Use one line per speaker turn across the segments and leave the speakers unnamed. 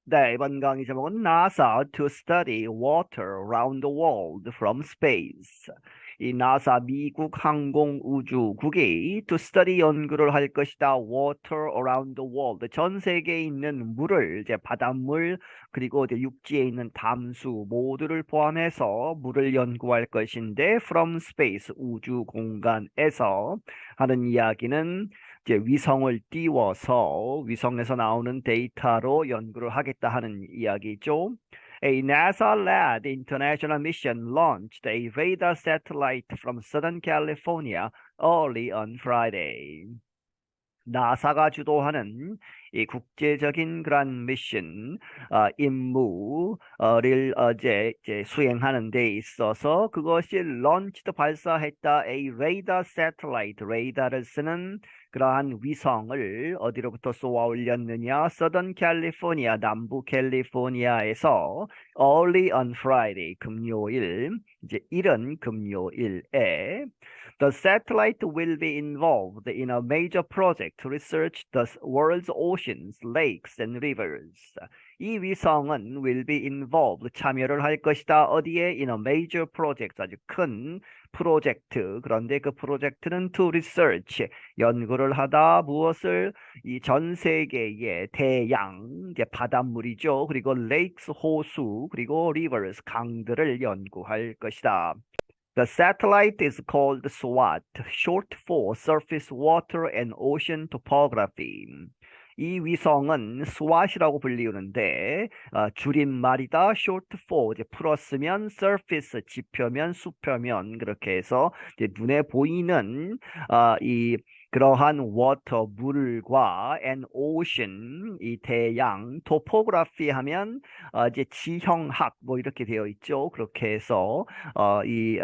네, 이번 강의 제목은 NASA to study water around the world from space. 이 나사 미국 항공우주국이 to study 연구를 할 것이다. water around the world. 전 세계에 있는 물을 이제 바닷물 그리고 이제 육지에 있는 담수 모두를 포함해서 물을 연구할 것인데 from space 우주 공간에서 하는 이야기는 이제 위성을 띄워서 위성에서 나오는 데이터로 연구를 하겠다 하는 이야기죠. A NASA-led international mission launched a radar satellite from Southern California early on Friday. 나사가 주도하는 이 국제적인 그런 미션, 임무를 이제 수행하는 데 있어서 그것이 런치드 발사했다. A radar satellite, 레이더를 쓰는 그러한 위성을 어디로부터 쏘아 올렸느냐? Southern California, 남부 캘리포니아에서 early on Friday, 금요일, 이제 이른 금요일에 The satellite will be involved in a major project to research the world's oceans, lakes, and rivers. 이 위성은 will be involved, 참여를 할 것이다. 어디에? In a major project, 아주 큰 프로젝트. 그런데 그 프로젝트는 to research, 연구를 하다. 무엇을? 이 전 세계의 대양, 이제 바닷물이죠. 그리고 lakes, 호수, 그리고 rivers, 강들을 연구할 것이다. The satellite is called SWOT, short for Surface Water and Ocean Topography. 이 위성은 SWOT이라고 불리우는데 줄임말이다. short for 이제 풀었으면 surface 지표면 수표면 그렇게 해서 이제 눈에 보이는 이 그러한 water 물과 and ocean 이 대양 topography 하면 이제 지형학 뭐 이렇게 되어 있죠. 그렇게 해서 이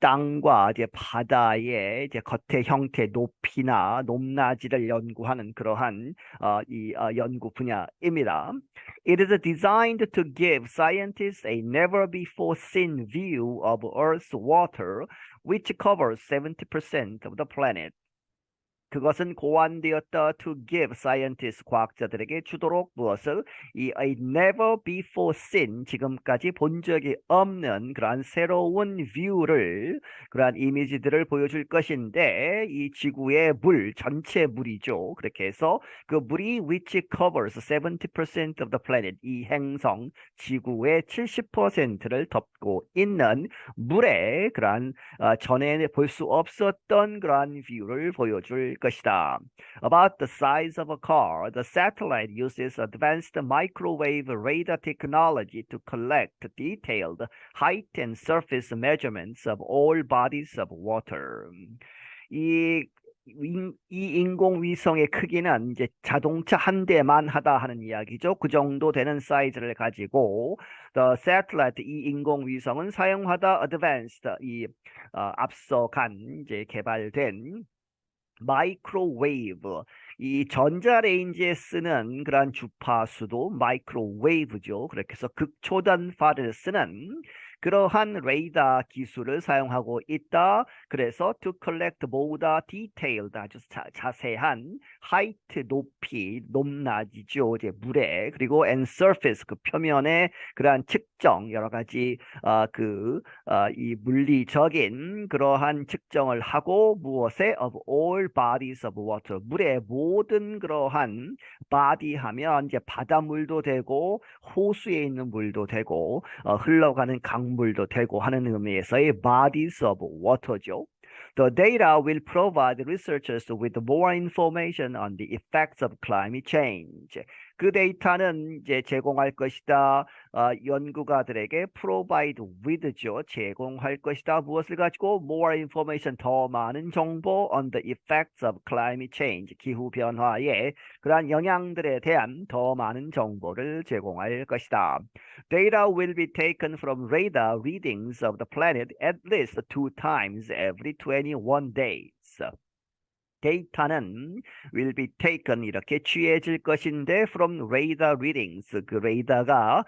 땅과 이제 바다의 이제 겉의 형태, 높이나 높낮이를 연구하는 그러한 연구 분야입니다. It is designed to give scientists a never before seen view of Earth's water, which covers 70% of the planet. 그것은 고안되었다 to give scientists 과학자들에게 주도록 무엇을 이 a never before seen 지금까지 본 적이 없는 그러한 새로운 뷰를 그러한 이미지들을 보여줄 것인데 이 지구의 물 전체 물이죠. 그렇게 해서 그 물이 which covers 70% of the planet 이 행성 지구의 70%를 덮고 있는 물의 그러한 전에 볼 수 없었던 그러한 뷰를 보여줄 것이다. About the size of a car, the satellite uses advanced microwave radar technology to collect detailed height and surface measurements of all bodies of water. 이 이 인공위성의 크기는 이제 자동차 한 대만 하다 하는 이야기죠. 그 정도 되는 사이즈를 가지고 the satellite 이 인공위성은 사용하다 advanced 앞서간 이제 개발된 마이크로웨이브 이 전자레인지에 쓰는 그러한 주파수도 마이크로웨이브죠. 그렇게 해서 극초단파를 쓰는 그러한 레이더 기술을 사용하고 있다. 그래서 to collect 보다 detailed 아주 자세한 height 높이 높낮이죠. 이제 물에 그리고 and surface 그 표면의 그러한 측정 여러 가지 이 물리적인 그러한 측정을 하고 무엇에 of all bodies of water 물의 모든 그러한 body 하면 이제 바닷물도 되고 호수에 있는 물도 되고 흘러가는 강물도 되고 하는 의미에서의 bodies of water죠. The data will provide researchers with more information on the effects of climate change. 그 데이터는 이제 제공할 것이다. 연구가들에게 provide with죠. 제공할 것이다. 무엇을 가지고? More information, 더 많은 정보 on the effects of climate change. 기후 변화의 그러한 영향들에 대한 더 많은 정보를 제공할 것이다. Data will be taken from radar readings of the planet at least 2 times every 21 days. 데이터는 will be taken 이렇게 취해질 것인데 from radar readings 그 레이더가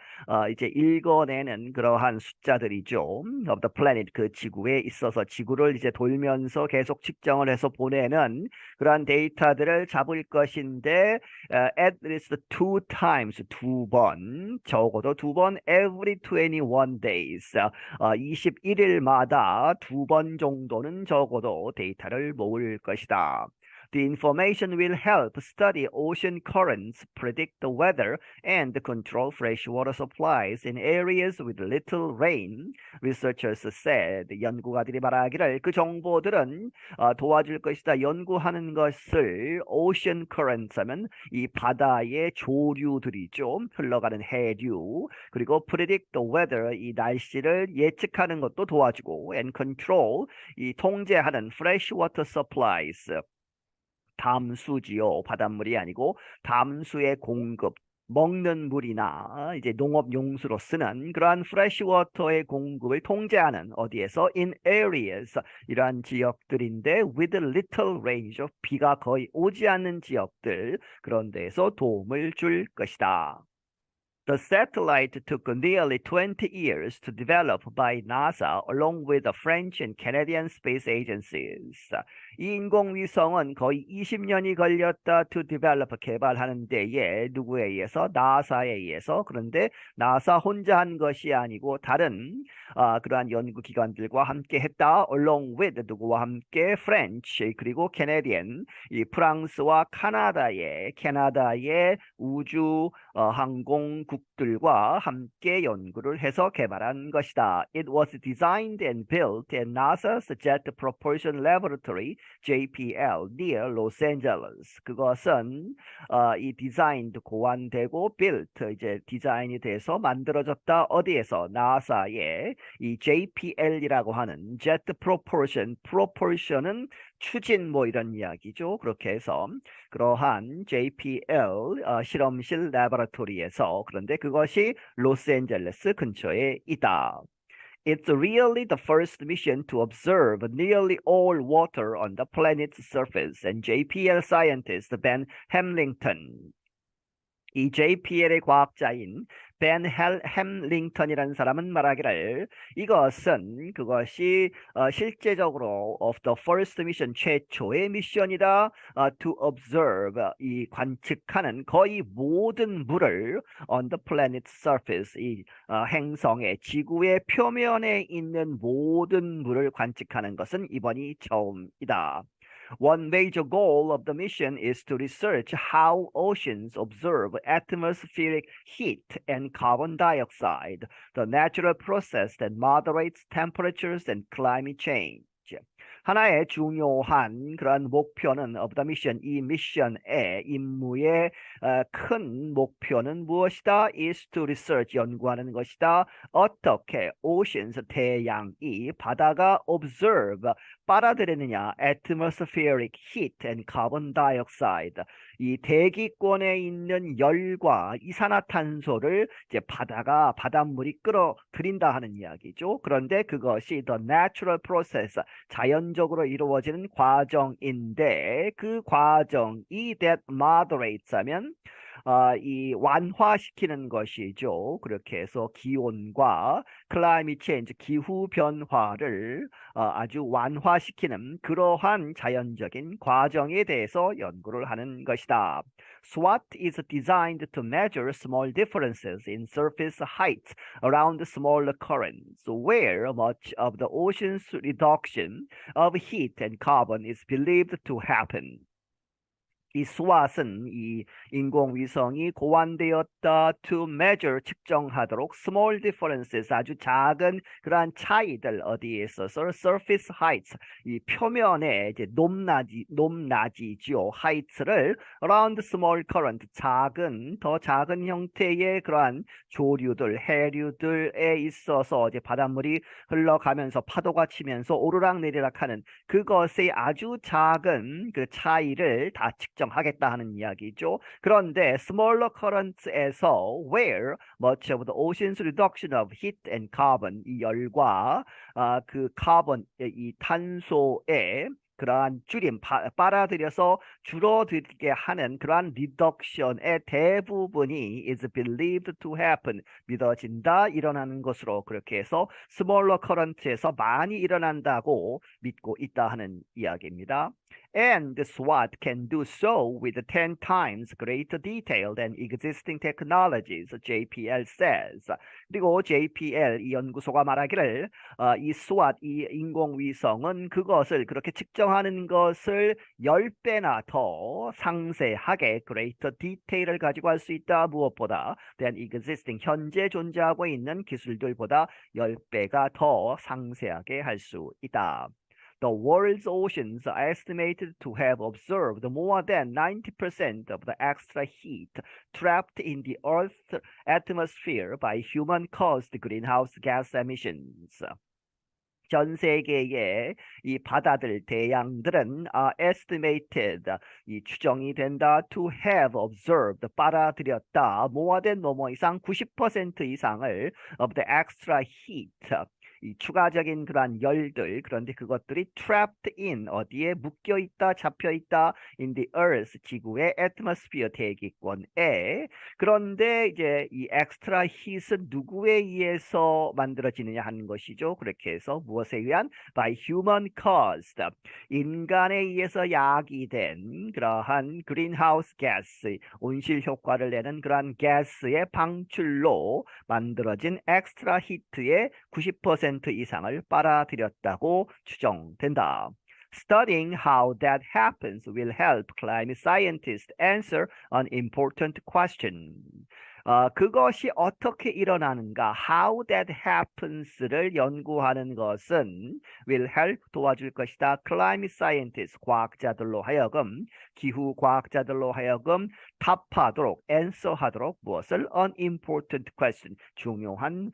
이제 읽어내는 그러한 숫자들이죠. of the planet 그 지구에 있어서 지구를 이제 돌면서 계속 측정을 해서 보내는 그러한 데이터들을 잡을 것인데 at least two times 두 번 적어도 두 번 every 21 days 21일마다 두 번 정도는 적어도 데이터를 모을 것이다. The information will help study ocean currents, predict the weather, and control freshwater supplies in areas with little rain. Researchers said. 연구가들이 말하기를 그 정보들은 도와줄 것이다. 연구하는 것을 ocean currents 하면 이 바다의 조류들이죠. 흘러가는 해류. 그리고 predict the weather 이 날씨를 예측하는 것도 도와주고 and control 이 통제하는 freshwater supplies 담수지요. 바닷물이 아니고 담수의 공급, 먹는 물이나 이제 농업 용수로 쓰는 그러한 freshwater의 공급을 통제하는 어디에서 in areas 이러한 지역들인데 with little rain이죠. 비가 거의 오지 않는 지역들 그런 데에서 도움을 줄 것이다. The satellite took nearly 20 years to develop by NASA along with the French and Canadian space agencies. 이 인공위성은 거의 20년이 걸렸다 to develop 개발하는 데에 누구에 의해서? 나사에 의해서. 그런데 나사 혼자 한 것이 아니고 다른 그러한 연구기관들과 함께 했다. along with 누구와 함께? French 그리고 Canadian 이 프랑스와 캐나다의 우주 항공국들과 함께 연구를 해서 개발한 것이다. It was designed and built at NASA's Jet Propulsion Laboratory, JPL, near Los Angeles. 그것은 이 디자인도 고안되고 built 이제 디자인이 돼서 만들어졌다. 어디에서? 나사의 이 JPL이라고 하는 Jet Propulsion, propulsion은 추진 뭐 이런 이야기죠. 그렇게 해서 그러한 JPL 실험실 라보라토리에서 그런데 그것이 로스앤젤레스 근처에 있다. It's really the first mission to observe nearly all water on the planet's surface, and JPL scientist Ben Hamilton 이 JPL의 과학자인 벤 햄링턴이라는 사람은 말하기를 그것이 실제적으로 of the first mission 최초의 미션이다. to observe 이 관측하는 거의 모든 물을 on the planet's surface 이 행성의 지구의 표면에 있는 모든 물을 관측하는 것은 이번이 처음이다. One major goal of the mission is to research how oceans observe atmospheric heat and carbon dioxide, the natural process that moderates temperatures and climate change. 하나의 중요한 그런 목표는 of the mission, 이 미션의 임무의 큰 목표는 무엇이다? is to research, 연구하는 것이다. 어떻게 oceans, 태양이 바다가 observe, 빨아들이느냐 atmospheric heat and carbon dioxide, 이 대기권에 있는 열과 이산화탄소를 이제 바닷물이 끌어들인다 하는 이야기죠. 그런데 그것이 the natural process, 자연적으로 이루어지는 과정인데 그 과정이 that moderates 하면 이 완화시키는 것이죠. 그렇게 해서 기온과 climate change, 기후 변화를 아주 완화시키는 그러한 자연적인 과정에 대해서 연구를 하는 것이다. SWOT is designed to measure small differences in surface heights around smaller currents, where much of the ocean's reduction of heat and carbon is believed to happen. 이 SWOT은 이 인공위성이 고안되었다 to measure 측정하도록 small differences 아주 작은 그러한 차이들 어디에 있어서 surface heights 이 표면의 이제 높낮이지요 heights를 around small current 더 작은 형태의 그러한 조류들 해류들에 있어서 이제 바닷물이 흘러가면서 파도가 치면서 오르락내리락하는 그것의 아주 작은 그 차이를 다 측정하겠다 하는 이야기죠. 그런데 smaller currents에서 where much of the ocean's reduction of heat and carbon 이 열과 그 카본 이 탄소의 그러한 줄임, 빨아들여서 줄어들게 하는 그러한 reduction의 대부분이 is believed to happen, 믿어진다, 일어나는 것으로 그렇게 해서 smaller current에서 많이 일어난다고 믿고 있다 하는 이야기입니다. And SWOT can do so with 10 times greater detail than existing technologies, JPL says. 그리고 JPL 이 연구소가 말하기를 이 SWOT, 이 인공위성은 그것을 그렇게 측정하는 것을 10배나 더 상세하게 greater detail을 가지고 할 수 있다. 무엇보다 than existing, 현재 존재하고 있는 기술들보다 10배가 더 상세하게 할 수 있다. The world's oceans are estimated to have absorbed more than 90% of the extra heat trapped in the Earth's atmosphere by human-caused greenhouse gas emissions. 전 세계의 이 바다들 대양들은 estimated 이 추정이 된다 to have observed 빨아들였다 more than 뭐뭐 이상 90% 이상을 of the extra heat 이 추가적인 그러한 열들 그런데 그것들이 trapped in 어디에 묶여 있다 잡혀 있다 in the earth 지구의 atmosphere 대기권에 그런데 이제 이 extra heat은 누구에 의해서 만들어지느냐 하는 것이죠. 그렇게 해서 무엇에 의한 by human caused 인간에 의해서 야기된 그러한 greenhouse gas 온실 효과를 내는 그러한 가스의 방출로 만들어진 extra heat의 90% 이상을 빨아들였다고 추정된다. Studying how that happens will help climate scientists answer an important question. 그것이 어떻게 일어나는가, how that happens를 연구하는 것은 will help 도와줄 것이다. climate scientists, 과학자들로 하여금, 기후 과학자들로 하여금 답하도록, answer하도록 무엇을 an important question, 중요한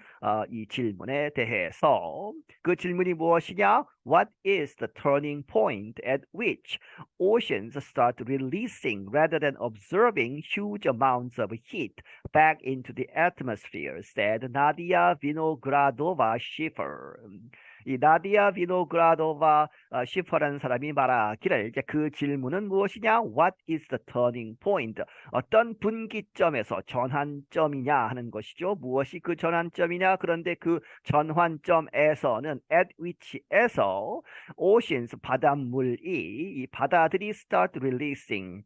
이 질문에 대해서 그 질문이 무엇이냐? What is the turning point at which oceans start releasing rather than observing huge amounts of heat back into the atmosphere, said Nadia Vinogradova-Schiffer. 이 나디아 비노그라도바 시퍼라는 사람이 말하기를 이제 그 질문은 무엇이냐? What is the turning point? 어떤 분기점에서 전환점이냐 하는 것이죠. 무엇이 그 전환점이냐? 그런데 그 전환점에서는 at which에서 oceans 바닷물이 이 바다들이 start releasing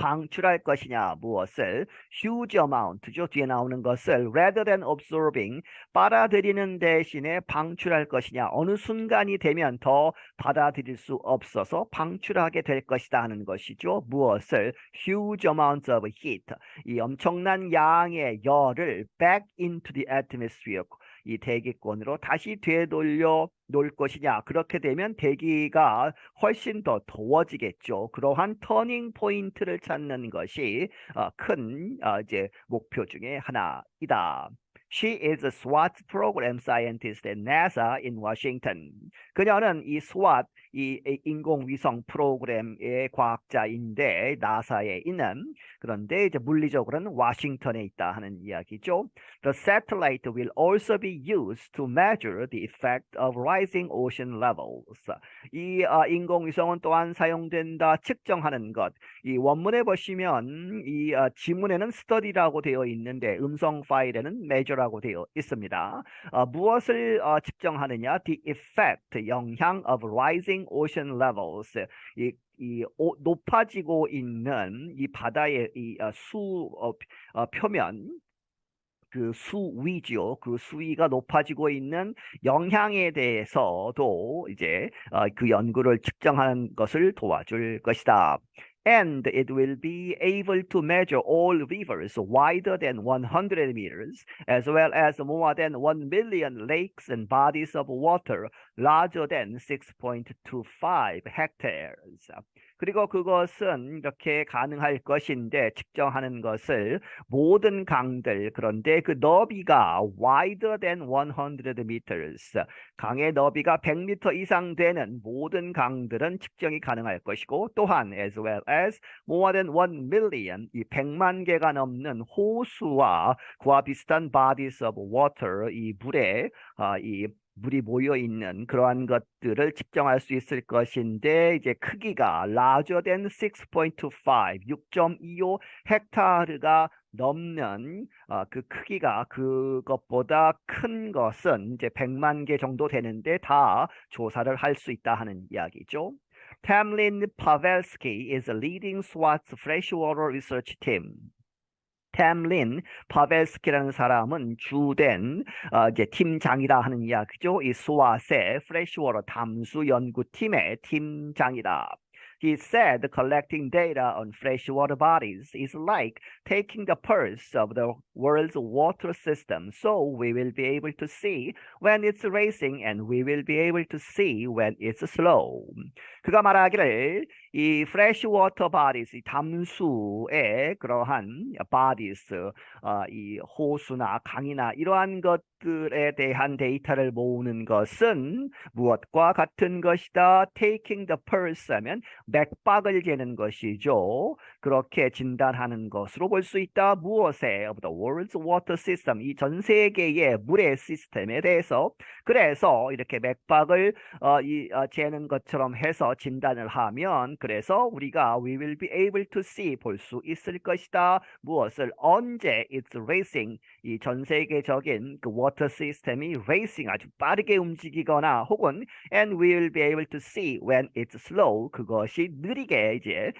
방출할 것이냐 무엇을 huge amount죠. 뒤에 나오는 것을 rather than absorbing 빨아들이는 대신에 방출할 것이냐 어느 순간이 되면 더 받아들일 수 없어서 방출하게 될 것이다 하는 것이죠. 무엇을 huge amounts of heat 이 엄청난 양의 열을 back into the atmosphere 이 대기권으로 다시 되돌려 놓을 것이냐. 그렇게 되면 대기가 훨씬 더 더워지겠죠. 그러한 터닝 포인트를 찾는 것이 큰 이제 목표 중에 하나이다. She is a SWOT program scientist at NASA in Washington. 그녀는 이 SWOT, 이 인공위성 프로그램의 과학자인데 나사에 있는 그런데 이제 물리적으로는 워싱턴에 있다 하는 이야기죠. The satellite will also be used to measure the effect of rising ocean levels. 이 인공위성은 또한 사용된다 측정하는 것. 이 원문에 보시면 이 지문에는 study라고 되어 있는데 음성 파일에는 measure라고 되어 있습니다. 무엇을 측정하냐? The effect, 영향 of rising ocean levels. 이 높아지고 있는 이 바다의 이 표면 그 수위죠. 그 수위가 높아지고 있는 영향에 대해서도 이제 그 연구를 측정하는 것을 도와줄 것이다. And it will be able to measure all rivers wider than 100 meters, as well as more than 1 million lakes and bodies of water larger than 6.25 hectares. 그리고 그것은 이렇게 가능할 것인데 측정하는 것을 모든 강들 그런데 그 너비가 wider than 100 meters 강의 너비가 100m 이상 되는 모든 강들은 측정이 가능할 것이고 또한 as well as more than 1 million 이 100만 개가 넘는 호수와 그와 비슷한 bodies of water 이 물의 이 물이 모여 있는 그러한 것들을 측정할 수 있을 것인데 이제 크기가 larger than 6.25, 6.25 헥타르가 넘는 그 크기가 그것보다 큰 것은 이제 100만 개 정도 되는데 다 조사를 할 수 있다 하는 이야기죠. Tamlin Pavelski is a leading SWAT's freshwater research team. 템린 파벨스키라는 사람은 주된 이제 팀장이라 하는 이야기죠. 이 스왓의 프레시워터 담수 연구팀의 팀장이다. He said collecting data on freshwater bodies is like taking the pulse of the world's water system. So we will be able to see when it's racing and we will be able to see when it's slow. 그가 말하기를 이 freshwater bodies, 이 담수의 그러한 bodies, 이 호수나 강이나 이러한 것들에 대한 데이터를 모으는 것은 무엇과 같은 것이다. Taking the pulse 하면 맥박을 재는 것이죠. 그렇게 진단하는 것으로 볼 수 있다. 무엇에? Of the world's water system, 이 전 세계의 물의 시스템에 대해서. 그래서 이렇게 맥박을 재는 것처럼 해서 진단을 하면 그래서 우리가 we will be able to see 볼 수 있을 것이다. 무엇을? 언제 it's racing, 이 전 세계적인 그 워터 시스템이 racing 아주 빠르게 움직이거나 혹은 and we will be able to see when it's slow, 그것이 느리게 이제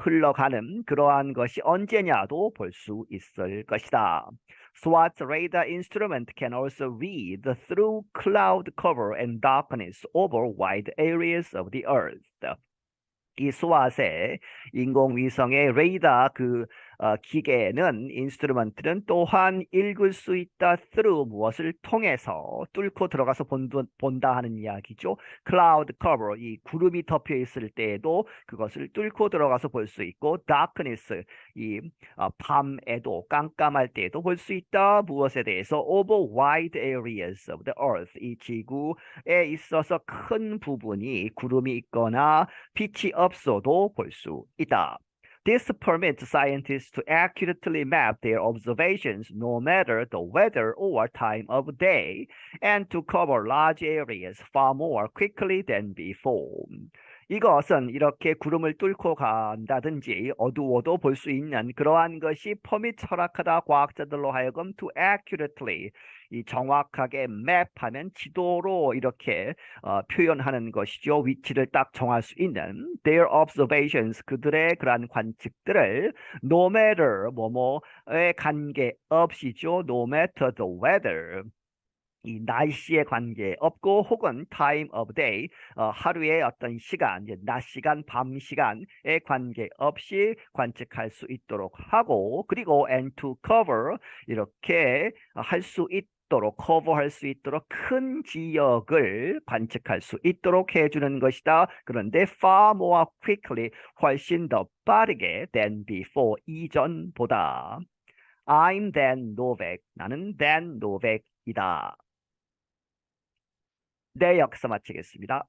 흘러가는 그러한 것이 언제냐도 볼 수 있을 것이다. SWAT's radar instrument can also read through cloud cover and darkness over wide areas of the earth. 이 스왓의 인공위성의 레이더 기계는 인스트루먼트는 또한 읽을 수 있다. through 무엇을 통해서 뚫고 들어가서 본다 하는 이야기죠. cloud cover, 이 구름이 덮여 있을 때에도 그것을 뚫고 들어가서 볼 수 있고 darkness, 이 밤에도 깜깜할 때에도 볼 수 있다. 무엇에 대해서? over wide areas of the earth, 이 지구에 있어서 큰 부분이 구름이 있거나 빛이 없어도 볼 수 있다. This permits scientists to accurately map their observations no matter the weather or time of day and to cover large areas far more quickly than before. 이것은 이렇게 구름을 뚫고 간다든지 어두워도 볼 수 있는 그러한 것이 퍼밋 허락하다 과학자들로 하여금 to accurately, 이 정확하게 맵하면 지도로 이렇게 표현하는 것이죠. 위치를 딱 정할 수 있는 their observations, 그들의 그러한 관측들을 no matter 뭐뭐에 관계없이죠. no matter the weather, 이 날씨에 관계없고 혹은 time of day, 하루의 어떤 시간, 낮 시간, 밤 시간에 관계없이 관측할 수 있도록 하고 그리고 and to cover, 이렇게 할 수 있도록 커버할 수 있도록 큰 지역을 관측할 수 있도록 해주는 것이다. 그런데 far more quickly, 훨씬 더 빠르게 than before, 이전보다. I'm Dan Novak, 나는 Dan Novak이다. 네, 여기서 마치겠습니다.